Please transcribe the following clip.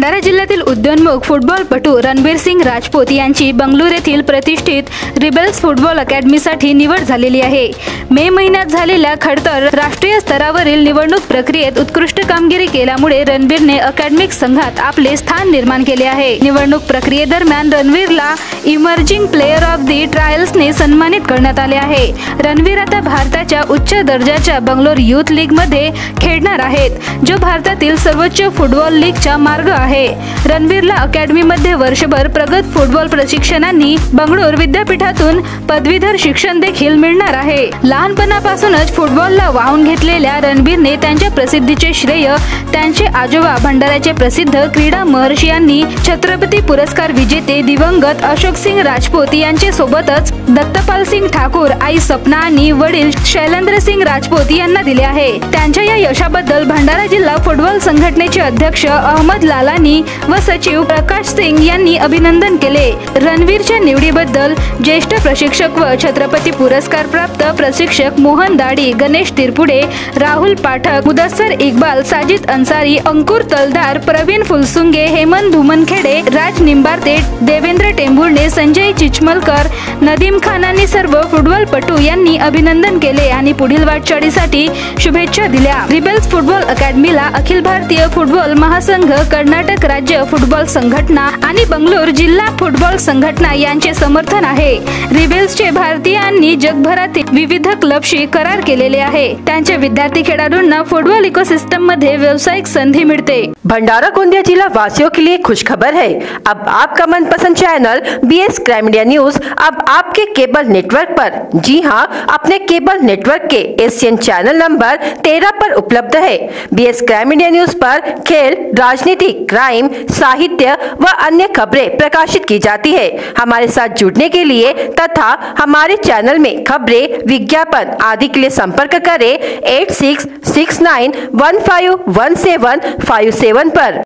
भंडारा जिल्ह्यातील उदयोन्मुख फुटबॉलपटू रणबीर सिंग राजपूत यांची बंगळुरू येथील प्रतिष्ठित रिबेल्स फुटबॉल अकॅडमीसाठी निवड झालेली आहे। मे महिन्यात झालेल्या खडतर राष्ट्रीय स्तरावरील निवडणूक प्रक्रियेत उत्कृष्ट कामगिरी केल्यामुळे रणबीरने अकॅडमिक संघात आपले स्थान निर्माण केले आहे। निवडणूक प्रक्रियेदरम्यान रणबीरला इमर्जिंग प्लेयर ऑफ द ट्रायल्सने सन्मानित करण्यात आले आहे। रणबीर आता भारताच्या उच्च दर्जाच्या बंगलोर यूथ लीग मध्ये खेळणार आहेत, जो भारतातील सर्वोच्च फुटबॉल लीगचा मार्ग आहे। रणबीरला अकॅडमीमध्ये वर्षभर प्रगत फुटबॉल प्रशिक्षणांनी बंगळुरू विद्यापीठातून पदवीधर शिक्षण देखील मिळणार आहे। लहानपणापासूनच फुटबॉलला वाहून घेतलेल्या रणबीरने त्यांच्या प्रसिद्धीचे श्रेय त्यांचे आजोबा भंडाराचे प्रसिद्ध क्रीडा महर्षी यांनी छत्रपती पुरस्कार विजेते दिवंगत अशोक सिंग राजपूत यांचे सोबतच दत्तपाल सिंग ठाकूर, आई सपना आणि वडील शैलेंद्र सिंग राजपूत यांना दिले आहे। त्यांच्या या यशाबद्दल भंडारा जिल्हा फुटबॉल संघटनेचे अध्यक्ष अहमद लालानी व सचिव प्रकाश सिंग यांनी अभिनंदन केले। रणबीरच्या निवडीबद्दल ज्येष्ठ प्रशिक्षक व छत्रपती पुरस्कार प्राप्त प्रशिक्षक मोहन दाडी, गणेश तिरपुडे, राहुल पाठक, मुदस्सर इक्बाल, साजिद अन्सारी, अंकुर तलदार, प्रवीण फुलसुंगे, हेमंत धुमनखेडे, राज निंबारते, देवेंद्र टेंभुर्णे, संजय चिचमलकर, नदीम खान आणि सर्व फुटबॉलपटू यांनी अभिनंदन केले आणि पुढील वाटचालीसाठी शुभेच्छा दिल्या। Rebels football अकॅडमीला Akhil Bharatiya football महासंघ, कर्नाटक राज्य फुटबॉल संघटना आणि बंगळुरू जिल्हा फुटबॉल संघटना यांचे समर्थन आहे। रिबेल्सचे भारतीयांनी जगभरातील विविध क्लबशी करार केलेले आहे। त्यांच्या विद्यार्थी खेळाडूंना फुटबॉल इकोसिस्टम मध्ये व्यावसायिक संधि मिलते। भंडारा गोंदिया जिला वासियों के लिए खुशखबर है। अब आपका मनपसंद channel BS crime media news अब आपके केबल नेटवर्क पर, जी हां, अपने केबल नेटवर्क के एशियन चैनल नंबर 13 पर उपलब्ध है। BS क्राइम मीडिया न्यूज पर खेल, राजनीति, क्राइम, साहित्य व अन्य खबरें प्रकाशित की जाती है। हमारे साथ जुड़ने के लिए तथा हमारे चैनल में खबरें, विज्ञापन आदि के लिए संपर्क करें 8669151757 पर।